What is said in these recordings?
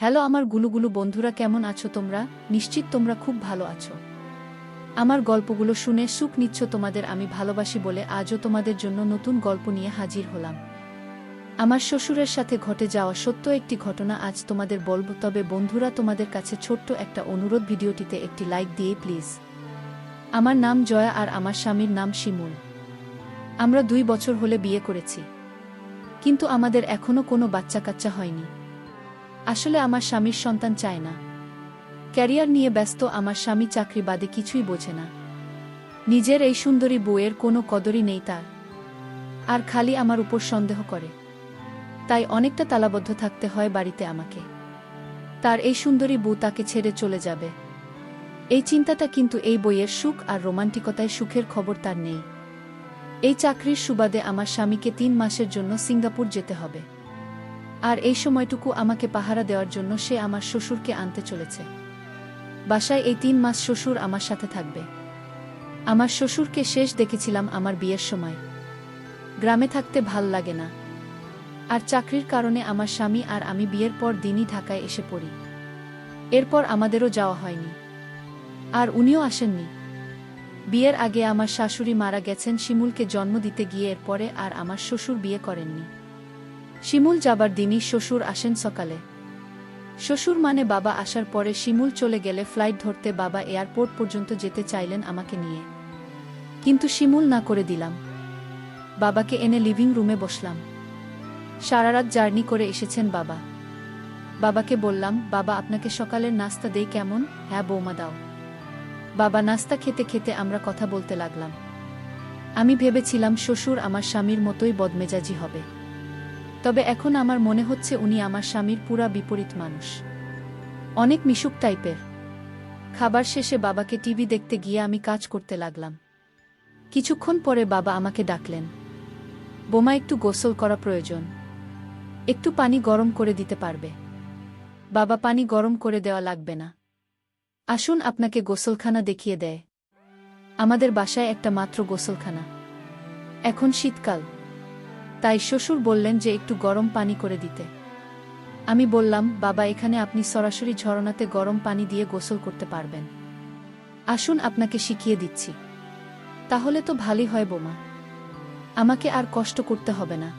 Hello আমার গুলুগুলু বন্ধুরা, কেমন আছো তোমরা? নিশ্চিত তোমরা খুব ভালো আছো। আমার গল্পগুলো শুনে সুখ নিচ্ছ তোমাদের আমি ভালোবাসি বলে আজও তোমাদের জন্য নতুন গল্প নিয়ে হাজির হলাম। আমার শ্বশুরের সাথে ঘটে যাওয়া সত্য একটি ঘটনা আজ তোমাদের বলবো। তবে বন্ধুরা, তোমাদের কাছে ছোট্ট একটা অনুরোধ, ভিডিওটিতে একটি লাইক দিয়ে প্লিজ। আমার নাম জয়া আর আমার স্বামীর নাম শিমুল। আমরা 2 বছর হলে বিয়ে করেছি, কিন্তু আমাদের এখনো কোনো বাচ্চা কাচ্চা হয়নি। আসলে আমার স্বামীর সন্তান চায় না। ক্যারিয়ার নিয়ে ব্যস্ত আমার স্বামী, চাকরি বাদে কিছুই বোঝে না। নিজের এই সুন্দরী বউয়ের কোনো কদরই নেই তার, আর খালি আমার উপর সন্দেহ করে। তাই অনেকটা তালাবদ্ধ থাকতে হয় বাড়িতে আমাকে। তার এই সুন্দরী বউ তাকে ছেড়ে চলে যাবে, এই চিন্তাটা। কিন্তু এই বইয়ের সুখ আর রোমান্টিকতায় সুখের খবর তার নেই। এই চাকরির সুবাদে আমার স্বামীকে 3 মাসের জন্য সিঙ্গাপুর যেতে হবে, আর এই সময়টুকু আমাকে পাহারা দেওয়ার জন্য সে আমার শ্বশুরকে আনতে চলেছে বাসায়। এই 3 মাস শ্বশুর আমার সাথে থাকবে। আমার শ্বশুরকে শেষ দেখেছিলাম আমার বিয়ের সময়। গ্রামে থাকতে ভাল লাগে না, আর চাকরির কারণে আমার স্বামী আর আমি বিয়ের পর দিনই ঢাকায় এসে পড়ি। এরপর আমাদেরও যাওয়া হয়নি, আর উনিও আসেননি। বিয়ের আগে আমার শাশুড়ি মারা গেছেন শিমুলকে জন্ম দিতে গিয়ে। এরপরে আর আমার শ্বশুর বিয়ে করেননি। শিমুল যাবার দিনই শ্বশুর আসেন সকালে। শ্বশুর মানে বাবা আসার পরে শিমুল চলে গেলে ফ্লাইট ধরতে বাবা এয়ারপোর্ট পর্যন্ত যেতে চাইলেন আমাকে নিয়ে, কিন্তু শিমুল না করে দিলাম। বাবাকে এনে লিভিং রুমে বসলাম। সারারাত জার্নি করে এসেছেন বাবা। বাবাকে বললাম, বাবা আপনাকে সকালের নাস্তা দেই কেমন? হ্যাঁ বৌমা দাও। বাবা নাস্তা খেতে খেতে আমরা কথা বলতে লাগলাম। আমি ভেবেছিলাম শ্বশুর আমার স্বামীর মতোই বদমেজাজি হবে, তবে এখন আমার মনে হচ্ছে উনি আমার স্বামীর পুরা বিপরীত মানুষ, অনেক মিশুক টাইপের। খাবার শেষে বাবাকে টিভি দেখতে গিয়ে আমি কাজ করতে লাগলাম। কিছুক্ষণ পরে বাবা আমাকে ডাকলেন, বোমা একটু গোসল করা প্রয়োজন, একটু পানি গরম করে দিতে পারবে? বাবা, পানি গরম করে দেওয়া লাগবে না, আসুন আপনাকে গোসলখানা দেখিয়ে দেয়। আমাদের বাসায় একটা মাত্র গোসলখানা। এখন শীতকাল, তাই শ্বশুর বললেন যে একটু গরম পানি করে দিতে। আমি বললাম, বাবা এখানে আপনি সরাসরি ঝরনাতে গরম পানি দিয়ে গোসল করতে পারবেন, আসুন আপনাকে শিখিয়ে দিচ্ছি। তাহলে তো ভালোই হয় বোমা, আমাকে আর কষ্ট করতে হবে না।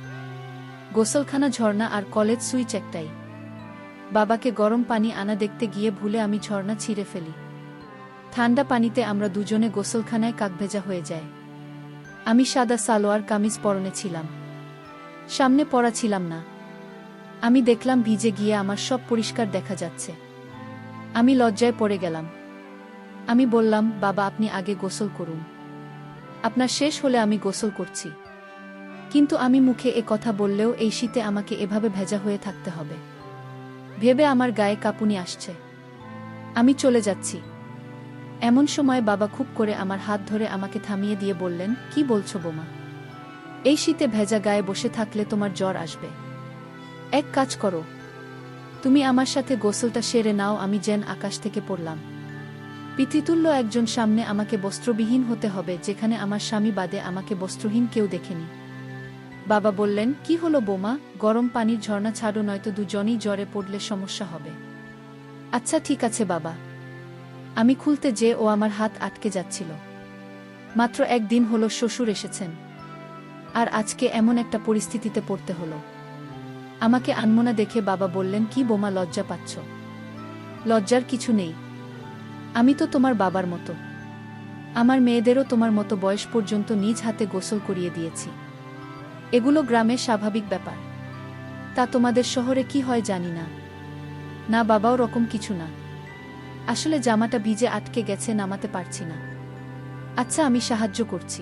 গোসলখানা, ঝর্ণা আর কলের সুইচ একটাই। বাবাকে গরম পানি আনা দেখতে গিয়ে ভুলে আমি ঝর্ণা ছিঁড়ে ফেলি। ঠান্ডা পানিতে আমরা দুজনে গোসলখানায় কাকভেজা হয়ে যায়। আমি সাদা সালোয়ার কামিজ পরনে ছিলাম, সামনে পরা ছিলাম না। আমি দেখলাম ভিজে গিয়ে আমার সব পরিষ্কার দেখা যাচ্ছে। আমি লজ্জায় পড়ে গেলাম। আমি বললাম, বাবা আপনি আগে গোসল করুন, আপনার শেষ হলে আমি গোসল করছি। কিন্তু আমি মুখে এ কথা বললেও এই শীতে আমাকে এভাবে ভেজা হয়ে থাকতে হবে ভেবে আমার গায়ে কাঁপুনি আসছে। আমি চলে যাচ্ছি। এমন সময় বাবা খুব করে আমার হাত ধরে আমাকে থামিয়ে দিয়ে বললেন, কি বলছো বোমা? এই শীতে ভেজা গায়ে বসে থাকলে তোমার জ্বর আসবে। এক কাজ করো, তুমি আমার সাথে গোসলটা সেরে নাও। আমি যেন আকাশ থেকে পড়লাম। পিতৃতুল্য একজন সামনে আমাকে বস্ত্রবিহীন হতে হবে, যেখানে আমার স্বামী বাদে আমাকে বস্ত্রহীন কেউ দেখেনি। বাবা বললেন, কি হলো বোমা? গরম পানির ঝর্ণা ছাড়ো, নয়তো দুজনেই জ্বরে পড়লে সমস্যা হবে। আচ্ছা ঠিক আছে বাবা। আমি খুলতে যেয়ে ও আমার হাত আটকে যাচ্ছিল। মাত্র 1 দিন হলো শ্বশুর এসেছেন, আর আজকে এমন একটা পরিস্থিতিতে পড়তে হলো। আমাকে আনমনা দেখে বাবা বললেন, কি বোমা লজ্জা পাচ্ছ? লজ্জার কিছু নেই, আমি তো তোমার বাবার মতো। আমার মেয়েদেরও তোমার মতো বয়স পর্যন্ত নিজ হাতে গোসল করিয়ে দিয়েছি। এগুলো গ্রামে স্বাভাবিক ব্যাপার। তা তোমাদের শহরে কি হয় জানি না। না বাবাও রকম কিছু না, আসলে জামাটা ভিজে আটকে গেছে, নামাতে পারছি না। আচ্ছা আমি সাহায্য করছি,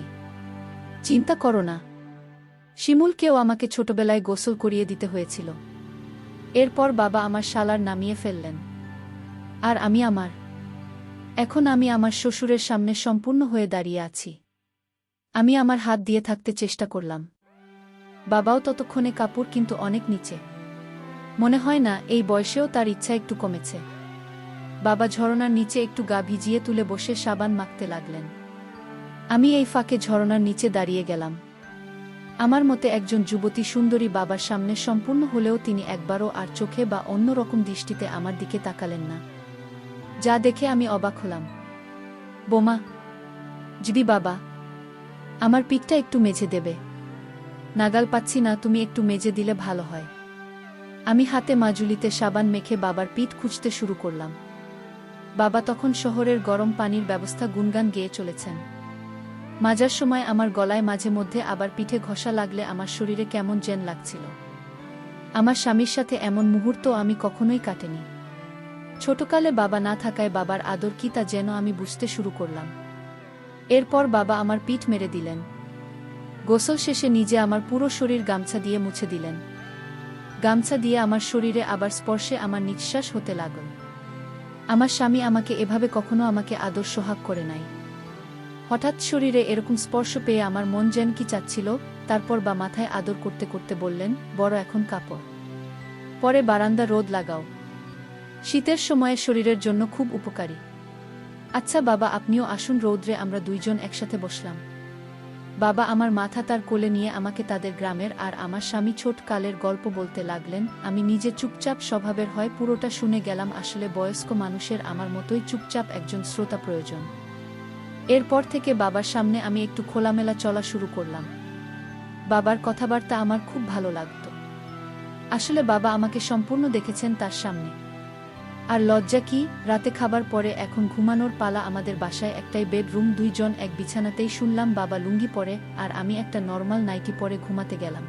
চিন্তা করো না। শিমুলকেও আমাকে ছোটবেলায় গোসল করিয়ে দিতে হয়েছিল। এরপর বাবা আমার শালার নামিয়ে ফেললেন, আর এখন আমি আমার শ্বশুরের সামনে সম্পূর্ণ হয়ে দাঁড়িয়ে আছি। আমি আমার হাত দিয়ে থাকতে চেষ্টা করলাম। বাবাও ততক্ষণে কাপড়, কিন্তু অনেক নিচে। মনে হয় না এই বয়সেও তার ইচ্ছা একটু কমেছে। বাবা ঝরনার নিচে একটু গা ভিজিয়ে তুলে বসে সাবান মাখতে লাগলেন। আমি এই ফাঁকে ঝরনার নিচে দাঁড়িয়ে গেলাম। আমার মতে একজন যুবতী সুন্দরী বাবার সামনে সম্পূর্ণ হলেও তিনি একবারও আর চোখে বা অন্য রকম দৃষ্টিতে আমার দিকে তাকালেন না, যা দেখে আমি অবাক হলাম। বোমা, জিবি বাবা, আমার পিঠটা একটু মেজে দেবে? নাগাল পাচ্ছি না, তুমি একটু মেজে দিলে ভালো হয়। আমি হাতে মাজুলিতে সাবান মেখে বাবার পিঠ খুঁজতে শুরু করলাম। বাবা তখন শহরের গরম পানির ব্যবস্থা গুনগান গেয়ে চলেছেন। মাজার সময় আমার গলায় মাঝে মধ্যে আবার পিঠে ঘষা লাগলে আমার শরীরে কেমন যেন লাগছিল। আমার স্বামীর সাথে এমন মুহূর্ত আমি কখনোই কাটেনি। ছোটকালে বাবা না থাকায় বাবার আদর কি তা যেন আমি বুঝতে শুরু করলাম। এরপর বাবা আমার পিঠ মেরে দিলেন। গোসল শেষে নিজে আমার পুরো শরীর গামছা দিয়ে মুছে দিলেন। গামছা দিয়ে আমার শরীরে আবার স্পর্শে আমার নিঃশ্বাস হতে লাগল। আমার স্বামী আমাকে এভাবে কখনো আমাকে আদর সোহাগ করে নাই। হঠাৎ শরীরে এরকম স্পর্শ পেয়ে আমার মন যেন কি চাচ্ছিল। তারপর বা মাথায় আদর করতে করতে বললেন, বড় এখন কাপড় পরে বারান্দা রোদ লাগাও, শীতের সময়ে শরীরের জন্য খুব উপকারী। আচ্ছা বাবা, আপনিও আসুন রৌদ্রে। আমরা দুইজন একসাথে বসলাম। বাবা আমার মাথা তার কোলে নিয়ে আমাকে তাদের গ্রামের আর আমার স্বামী ছোট কালের গল্প বলতে লাগলেন। আমি নিজে চুপচাপ স্বভাবের হয় পুরোটা শুনে গেলাম। আসলে বয়স্ক মানুষের আমার মতোই চুপচাপ একজন শ্রোতা প্রয়োজন। এরপর থেকে বাবার সামনে আমি একটু খোলামেলা চলা শুরু করলাম। বাবার কথাবার্তা আমার খুব ভালো লাগত। আসলে বাবা আমাকে সম্পূর্ণ দেখেছেন তার সামনে। আর লজ্জা কি, রাতে খাবার পরে এখন ঘুমানোর পালা। আমাদের বাসায় একটাই বেডরুম, দুইজন এক বিছানাতেই শুনলাম বাবা লুঙ্গি পরে আর আমি একটা নরমাল নাইটি পরে ঘুমাতে গেলাম।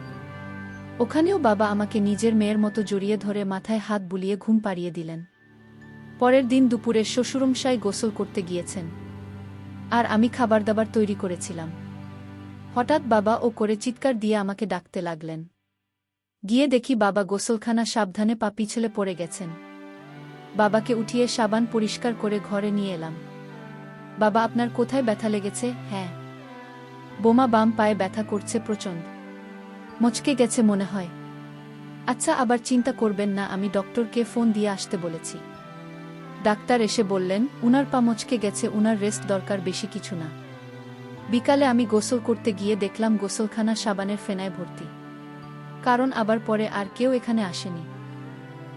ওখানেও বাবা আমাকে নিজের মেয়ের মতো জড়িয়ে ধরে মাথায় হাত বুলিয়ে ঘুম পাড়িয়ে দিলেন। পরের দিন দুপুরে শ্বশুরমশাই গোসল করতে গিয়েছেন আর আমি খাবার দাবার তৈরি করেছিলাম। হঠাৎ বাবা ও করে চিৎকার দিয়ে আমাকে ডাকতে লাগলেন। গিয়ে দেখি বাবা গোসলখানা সাবধানে পা পিছলে পড়ে গেছেন। বাবাকে উঠিয়ে সাবান পরিষ্কার করে ঘরে নিয়ে এলাম। বাবা, আপনার কোথায় ব্যথা লেগেছে? হ্যাঁ বোমা, বাম পায়ে ব্যথা করছে প্রচণ্ড। মচকে গেছে মনে হয়। আচ্ছা, আবার চিন্তা করবেন না, আমি ডক্টরকে ফোন দিয়ে আসতে বলেছি। ডাক্তার এসে বললেন উনার পা মচকে গেছে, উনার রেস্ট দরকার, বেশি কিছু না। বিকালে আমি গোসল করতে গিয়ে দেখলাম গোসলখানা সাবানের ফেনায় ভর্তি। কারণ আবার পরে আর কেউ এখানে আসেনি,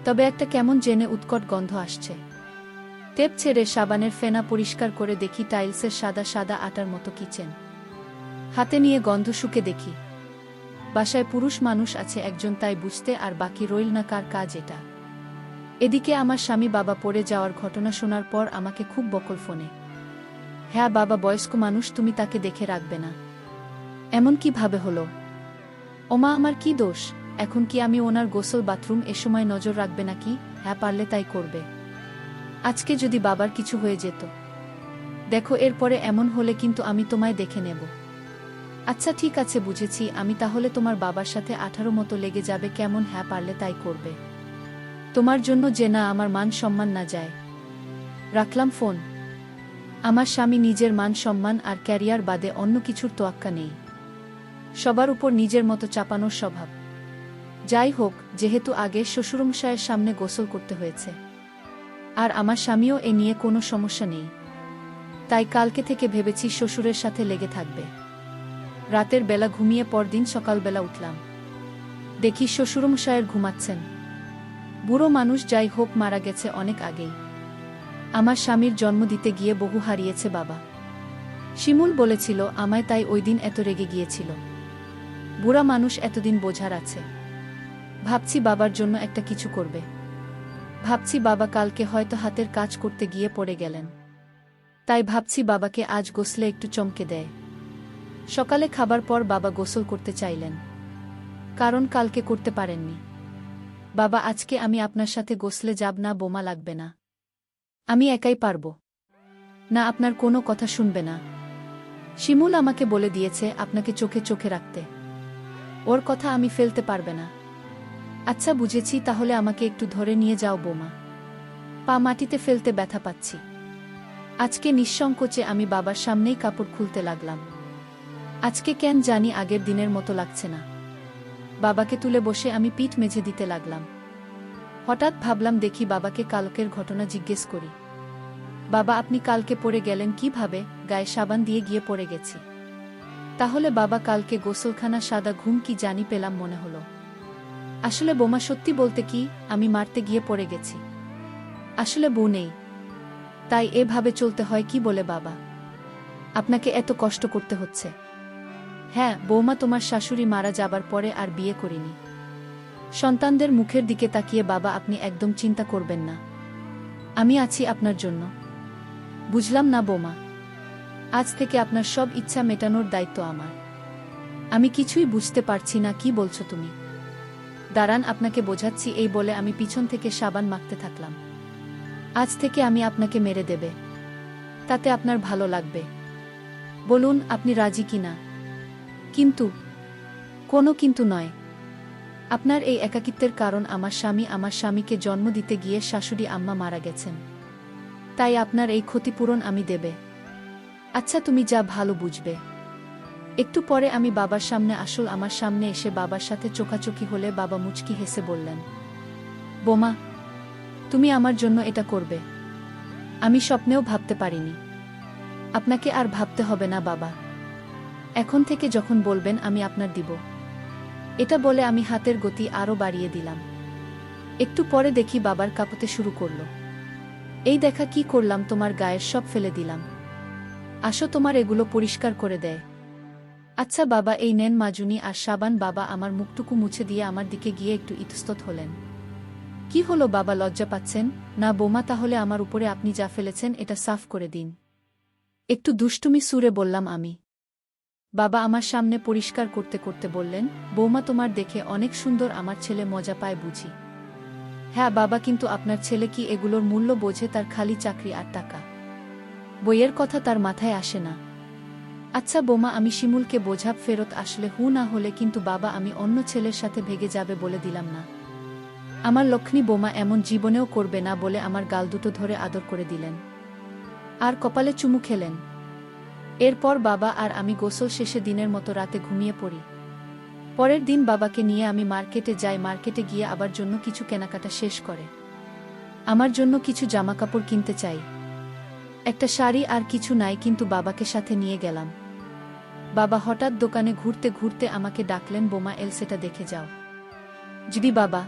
তবে একটা কেমন জেনে উৎকট গন্ধ আসছে। টেপ ছেড়ে সাবানের ফেনা পরিষ্কার করে দেখি টাইলসের সাদা সাদা আটার মতো কিচেন। হাতে নিয়ে গন্ধ শুকে দেখি বাসায় পুরুষ মানুষ আছে একজন, তাই বুঝতে আর বাকি রইল না কার কাজ এটা। এদিকে আমার স্বামী বাবা পড়ে যাওয়ার ঘটনা শোনার পর আমাকে খুব বকল ফোনে। হ্যাঁ বাবা বয়স্ক মানুষ, তুমি তাকে দেখে রাখবে না? এমন কিভাবে হলো? ওমা, আমার কি দোষ? এখন কি আমি ওনার গোসল বাথরুম এ সময় নজর রাখবে নাকি? হ্যাঁ, পারলে তাই করবে। আজকে যদি বাবার কিছু হয়ে যেত? দেখো, এরপরে এমন হলে কিন্তু আমি তোমায় দেখে নেব। আচ্ছা ঠিক আছে, বুঝেছি। আমি তাহলে তোমার বাবার সাথে 18 মতো লেগে যাবে কেমন? হ্যাঁ, পারলে তাই করবে। তোমার জন্য যে না আমার মান সম্মান না যায়। রাখলাম ফোন। আমার স্বামী নিজের মান সম্মান আর ক্যারিয়ার বাদে অন্য কিছুর তোয়াক্কা নেই। সবার উপর নিজের মতো চাপানোর স্বভাব। যাই হোক, যেহেতু আগে শ্বশুরমশায়ের সামনে গোসল করতে হয়েছে আর আমার স্বামীও এ নিয়ে কোনো সমস্যা নেই, তাই কালকে থেকে ভেবেছি শ্বশুরের সাথে লেগে থাকবে। রাতের বেলা ঘুমিয়ে পরদিন সকালবেলা উঠলাম, দেখি শ্বশুরমশায়ের ঘুমাচ্ছেন। বুড়ো মানুষ, যাই হোক, মারা গেছে অনেক আগেই। আমার স্বামীর জন্ম দিতে গিয়ে বহু হারিয়েছে বাবা। শিমুল বলেছিল আমায়, তাই ওই দিন এত রেগে গিয়েছিল। বুড়া মানুষ, এতদিন বোঝার আছে। ভাবছি বাবার জন্য একটা কিছু করবে। ভাবছি বাবা কালকে হয়তো হাতের কাজ করতে গিয়ে পড়ে গেলেন, তাই ভাবছি বাবাকে আজ গোসলে একটু চমকে দেয়। সকালে খাবার পর বাবা গোসল করতে চাইলেন, কারণ কালকে করতে পারেননি। বাবা, আজকে আমি আপনার সাথে গোসলে যাব না। বোমা, লাগবে না, আমি একাই পারব। না, আপনার কোনো কথা শুনবে না। শিমুল আমাকে বলে দিয়েছে আপনাকে চোখে চোখে রাখতে। ওর কথা আমি ফেলতে পারবে না। আচ্ছা বুঝেছি, তাহলে আমাকে একটু ধরে নিয়ে যাও বোমা। পা মাটিতে ফেলতে ব্যথা পাচ্ছি। আজকে নিঃসংকোচে আমি বাবার সামনেই কাপড় খুলতে লাগলাম। আজকে কেন জানি আগের দিনের মতো লাগছে না। বাবাকে তুলে বসে আমি পিঠ মেঝে দিতে লাগলাম। হঠাৎ ভাবলাম দেখি বাবাকে কালকের ঘটনা জিজ্ঞেস করি। বাবা, আপনি কালকে পড়ে গেলেন কিভাবে? গায়ে সাবান দিয়ে গিয়ে পড়ে গেছি। তাহলে বাবা কালকে গোসলখানা সাদা ঘুম কি জানি পেলাম মনে হলো। আসলে বোমা সত্যি বলতে কি আমি মারতে গিয়ে পড়ে গেছি। আসলে বউ নেই, তাই এভাবে চলতে হয় কি বলে বাবা? আপনাকে এত কষ্ট করতে হচ্ছে। হ্যাঁ বৌমা, তোমার শাশুড়ি মারা যাবার পরে আর বিয়ে করিনি। সন্তানদের মুখের দিকে তাকিয়ে বাবা আপনি একদম চিন্তা করবেন না, আমি আছি আপনার জন্য। বুঝলাম না বৌমা, আজ থেকে আপনার সব ইচ্ছা মেটানোর দায়িত্ব আমার। আমি কিছুই বুঝতে পারছি না, কি বলছো তুমি? দাঁড়ান আপনাকে বোঝাচ্ছি। এই বলে আমি পিছন থেকে সাবান মাখতে থাকলাম। আজ থেকে আমি আপনাকে মেরে দেবে, তাতে আপনার ভালো লাগবে? বলুন আপনি রাজি কিনা? কিন্তু? কোনো কিন্তু নয়। আপনার এই একাকিত্বের কারণ আমার স্বামী। আমার স্বামীকে জন্ম দিতে গিয়ে শাশুড়ি আম্মা মারা গেছেন, তাই আপনার এই ক্ষতিপূরণ আমি দেবে। আচ্ছা তুমি যা ভালো বুঝবে। একটু পরে আমি বাবার সামনে আমার সামনে এসে বাবার সাথে চোখাচোখি হলে বাবা মুচকি হেসে বললেন, বোমা তুমি আমার জন্য এটা করবে? আমি স্বপ্নেও ভাবতে পারিনি। আপনাকে আর ভাবতে হবে না বাবা, এখন থেকে যখন বলবেন আমি আপনার দিব। এটা বলে আমি হাতের গতি আরও বাড়িয়ে দিলাম। একটু পরে দেখি বাবার কাঁপতে শুরু করল। এই দেখা কি করলাম, তোমার গায়ের সব ফেলে দিলাম, আসো তোমার এগুলো পরিষ্কার করে দেয়। আচ্ছা বাবা এই নেন মাজুনি আর সাবান। বাবা আমার মুখটুকু মুছে দিয়ে আমার দিকে গিয়ে একটু ইতস্তত হলেন। কি হলো বাবা, লজ্জা পাচ্ছেন? না বৌমা, তাহলে আমার উপরে আপনি যা ফেলেছেন এটা সাফ করে দিন। একটু দুষ্টুমি সুরে বললাম আমি। বাবা আমার সামনে পরিষ্কার করতে করতে বললেন, বৌমা তোমার দেখে অনেক সুন্দর, আমার ছেলে মজা পায় বুঝি? হ্যাঁ বাবা, কিন্তু আপনার ছেলে কি এগুলোর মূল্য বোঝে? তার খালি চাকরি আর টাকা, বইয়ের কথা তার মাথায় আসে না। আচ্ছা বোমা, আমি শিমুলকে বোঝাব, ফেরত আসলে না হলে কিন্তু বাবা আমি অন্য ছেলের সাথে ভেগে যাবে বলে দিলাম না। আমার লক্ষ্মী বোমা এমন জীবনেও করবে না বলে আমার গাল দুটো ধরে আদর করে দিলেন আর কপালে চুমু খেলেন। এরপর বাবা আর আমি গোসল শেষে দিনের মতো রাতে ঘুমিয়ে পড়ি। পরের দিন বাবাকে নিয়ে আমি মার্কেটে যাই। মার্কেটে গিয়ে আবার জন্য কিছু কেনাকাটা শেষ করে আমার জন্য কিছু জামাকাপড় কিনতে চাই। একটা শাড়ি আর কিছু নাই, কিন্তু বাবাকে সাথে নিয়ে গেলাম। বাবা হঠাৎ দোকানে ঘুরতে ঘুরতে আমাকে ডাকলেন, বোমা এল সেটা দেখে যাও। যদি বাবা,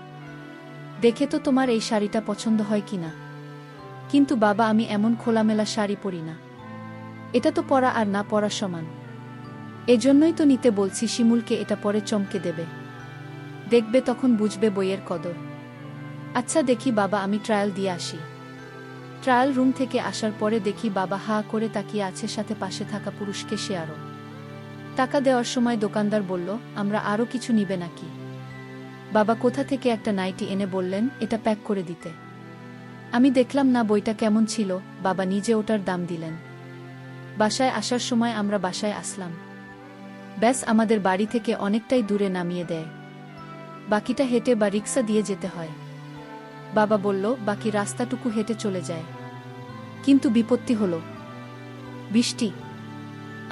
দেখে তো তোমার এই শাড়িটা পছন্দ হয় কিনা? কিন্তু বাবা আমি এমন খোলামেলা শাড়ি পরি না, এটা তো পরা আর না পরা সমান। এজন্যই তো নিতে বলছি, শিমুলকে এটা পরে চমকে দেবে, দেখবে তখন বুঝবে বইয়ের কদর। আচ্ছা দেখি বাবা, আমি ট্রায়াল দিয়ে আসি। ট্রায়াল রুম থেকে আসার পরে দেখি বাবা হা করে তাকিয়ে আছে, সাথে পাশে থাকা পুরুষকে সে আরও। টাকা দেওয়ার সময় দোকানদার বলল, আমরা আরও কিছু নিবে নাকি? বাবা কোথা থেকে একটা নাইটি এনে বললেন এটা প্যাক করে দিতে। আমি দেখলাম না বইটা কেমন ছিল, বাবা নিজে ওটার দাম দিলেন। বাসায় আসার সময় আমরা বাসায় আসলাম, ব্যাস আমাদের বাড়ি থেকে অনেকটাই দূরে নামিয়ে দেয়, বাকিটা হেঁটে বা রিক্সা দিয়ে যেতে হয়। বাবা বলল বাকি রাস্তাটুকু হেঁটে চলে যায়, কিন্তু বিপত্তি হলো বৃষ্টি।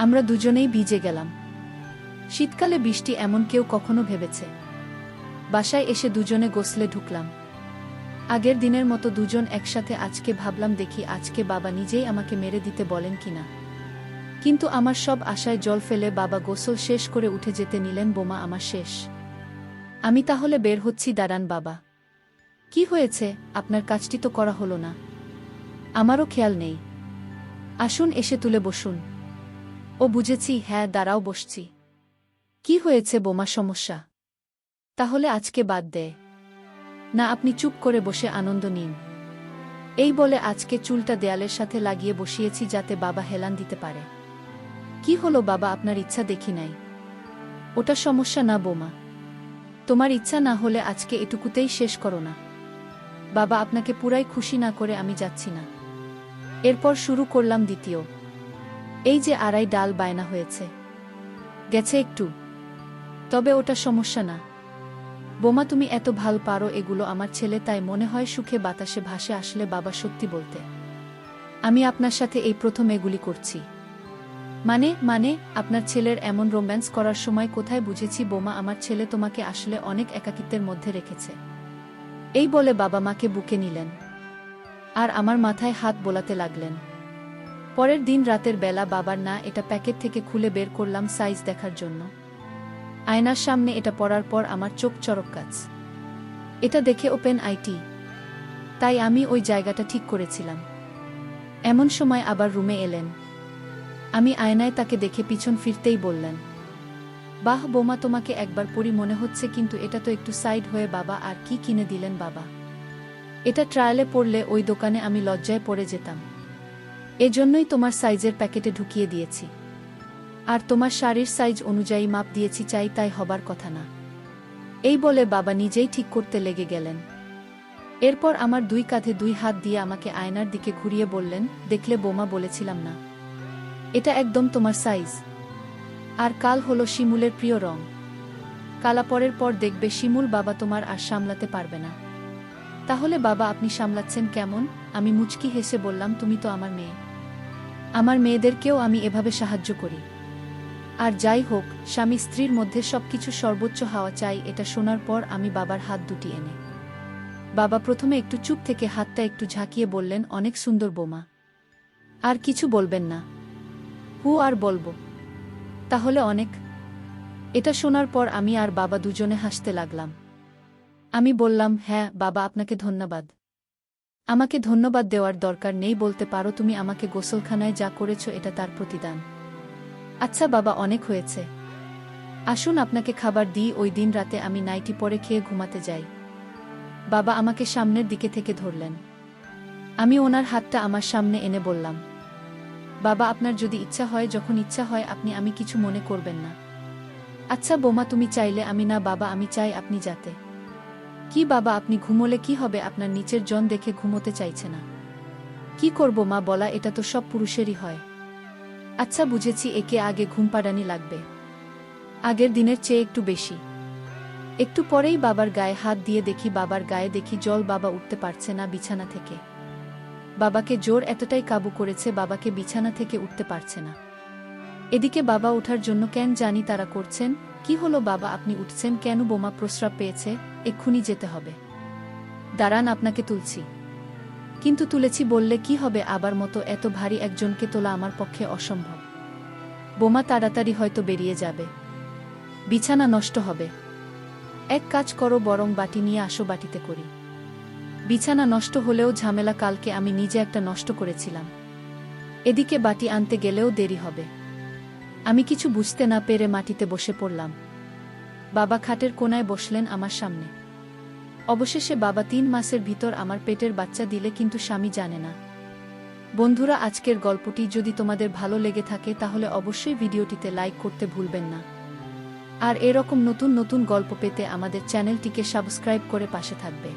আমরা দুজনেই ভিজে গেলাম। শীতকালে বৃষ্টি এমন কেউ কখনো ভেবেছে? বাসায় এসে দুজনে গোসলে ঢুকলাম। আগের দিনের মতো দুজন একসাথে। আজকে ভাবলাম দেখি আজকে বাবা নিজেই আমাকে মেরে দিতে বলেন কিনা। কিন্তু আমার সব আশায় জল ফেলে বাবা গোসল শেষ করে উঠে যেতে নিলেন। বোমা আমার শেষ, আমি তাহলে বের হচ্ছি। দাঁড়ান বাবা, কি হয়েছে? আপনার কাজটি তো করা হলো না। আমারও খেয়াল নেই, আসুন এসে তুলে বসুন। ও বুঝেছি, হ্যাঁ দাঁড়াও বসছি। কি হয়েছে বোমা, সমস্যা? তাহলে আজকে বাদ দে না, আপনি চুপ করে বসে আনন্দ নিন। এই বলে আজকে চুলটা দেয়ালের সাথে লাগিয়ে বসিয়েছি যাতে বাবা হেলান দিতে পারে। কি হলো বাবা, আপনার ইচ্ছা দেখি নাই। ওটা সমস্যা না বোমা, তোমার ইচ্ছা না হলে আজকে এটুকুতেই শেষ করো না। বাবা আপনাকে পুরাই খুশি না করে আমি যাচ্ছি না। এরপর শুরু করলাম দ্বিতীয়। এই যে আড়াই ডাল বায়না হয়েছে, গেছে একটু, তবে ওটা সমস্যা না। বোমা তুমি এত ভাল পারো এগুলো, আমার ছেলে তাই মনে হয় সুখে বাতাসে ভাসে। আসলে বাবা সত্যি বলতে আমি আপনার সাথে এই প্রথম এগুলি করছি। মানে আপনার ছেলের এমন রোম্যান্স করার সময় কোথায় বুঝেছি বোমা, আমার ছেলে তোমাকে আসলে অনেক একাকিত্বের মধ্যে রেখেছে। এই বলে বাবা মাকে বুকে নিলেন আর আমার মাথায় হাত বোলাতে লাগলেন। পরের দিন রাতের বেলা বাবার না এটা প্যাকেট থেকে খুলে বের করলাম সাইজ দেখার জন্য। আয়নার সামনে এটা পরার পর আমার চোখ চরক কাজ। এটা দেখে ওপেন আইটি। তাই আমি ওই জায়গাটা ঠিক করেছিলাম। এমন সময় আবার রুমে এলেন। আমি আয়নায় তাকে দেখে পিছন ফিরতেই বললেন, বাহ বোমা, তোমাকে একবার পরি মনে হচ্ছে, কিন্তু এটা তো একটু সাইড হয়ে। বাবা আর কি কিনে দিলেন বাবা? এটা ট্রায়ালে পড়লে ওই দোকানে আমি লজ্জায় পড়ে যেতাম। এজন্যই তোমার সাইজের প্যাকেটে ঢুকিয়ে দিয়েছি। আর তোমার শাড়ির সাইজ অনুযায়ী মাপ দিয়েছি, চাই তাই হবার কথা না। এই বলে বাবা নিজেই ঠিক করতে লেগে গেলেন। এরপর আমার 2 কাঁধে 2 হাত দিয়ে আমাকে আয়নার দিকে ঘুরিয়ে বললেন, দেখলে বোমা, বলেছিলাম না এটা একদম তোমার সাইজ। আর কাল হলো শিমুলের প্রিয় রং কালা, পরের পর দেখবে শিমুল বাবা তোমার আর সামলাতে পারবে না। তাহলে বাবা আপনি সামলাচ্ছেন কেমন? আমি মুচকি হেসে বললাম, তুমি তো আমার মেয়ে। আমার মেয়েদেরকেও আমি এভাবে সাহায্য করি। আর যাই হোক, স্বামী স্ত্রীর মধ্যে সবকিছু সর্বোচ্চ হওয়া চাই। এটা শোনার পর আমি বাবার হাত দুটি এনে বাবা প্রথমে একটু চুপ থেকে হাতটা একটু ঝাঁকিয়ে বললেন, অনেক সুন্দর বোমা। আর কিছু বলবেন না? আর বলবো? তাহলে অনেক। এটা শোনার পর আমি আর বাবা দুজনে হাসতে লাগলাম। আমি বললাম, হ্যাঁ বাবা, আপনাকে ধন্যবাদ। আমাকে ধন্যবাদ দেওয়ার দরকার নেই, বলতে পারো তুমি আমাকে গোসলখানায় যা করেছো এটা তার প্রতিদান। আচ্ছা বাবা, অনেক হয়েছে। আসুন আপনাকে খাবার দিই। ওই দিন রাতে আমি নাইটি পরে খেয়ে ঘুমাতে যাই। বাবা আমাকে সামনের দিকে থেকে ধরলেন। আমি ওনার হাতটা আমার সামনে এনে বললাম, বাবা আপনার যদি ইচ্ছা হয়, যখন ইচ্ছা হয় আপনি, আমি কিছু মনে করবেন না। আচ্ছা বোমা, তুমি চাইলে আমি। না বাবা, আমি চাই আপনি যাতে। কি বাবা, আপনি ঘুমোলে কি হবে? আপনার নিচের জন দেখে ঘুমোতে চাইছে না। কি করব মা, বলা এটা তো সব পুরুষেরই হয়। আচ্ছা বুঝেছি, একে আগে ঘুম পাড়ানি লাগবে, আগের দিনের চেয়ে একটু বেশি। একটু পরেই বাবার গায়ে হাত দিয়ে দেখি, বাবার গায়ে দেখি জল। বাবা উঠতে পারছে না বিছানা থেকে। বাবাকে জোর এতটাই কাবু করেছে, বাবাকে বিছানা থেকে উঠতে পারছে না। এদিকে বাবা ওঠার জন্য কেন জানি তারা করছেন। কি হলো বাবা, আপনি উঠছেন কেন? বোমা প্রস্রাব পেয়েছে, এক্ষুনি যেতে হবে। দাঁড়ান, আপনাকে তুলছি। কিন্তু তুলেছি বললে কি হবে? আবার মতো এত ভারী একজনকে তোলা আমার পক্ষে অসম্ভব। বোমা তাড়াতাড়ি হয়তো বেরিয়ে যাবে, বিছানা নষ্ট হবে। এক কাজ করো, বরং বাটি নিয়ে আসো, বাটিতে করি। বিছানা নষ্ট হলেও ঝামেলা, কালকে আমি নিজে একটা নষ্ট করেছিলাম। এদিকে বাটি আনতে গেলেও দেরি হবে। আমি কিছু বুঝতে না পেরে মাটিতে বসে পড়লাম। বাবা খাটের কোনায় বসলেন আমার সামনে। অবশেষে বাবা 3 মাসের ভিতর আমার পেটের বাচ্চা দিলে, কিন্তু স্বামী জানে না। বন্ধুরা, আজকের গল্পটি যদি তোমাদের ভালো লেগে থাকে তাহলে অবশ্যই ভিডিওটিতে লাইক করতে ভুলবেন না। আর এরকম নতুন নতুন গল্প পেতে আমাদের চ্যানেলটিকে সাবস্ক্রাইব করে পাশে থাকবে।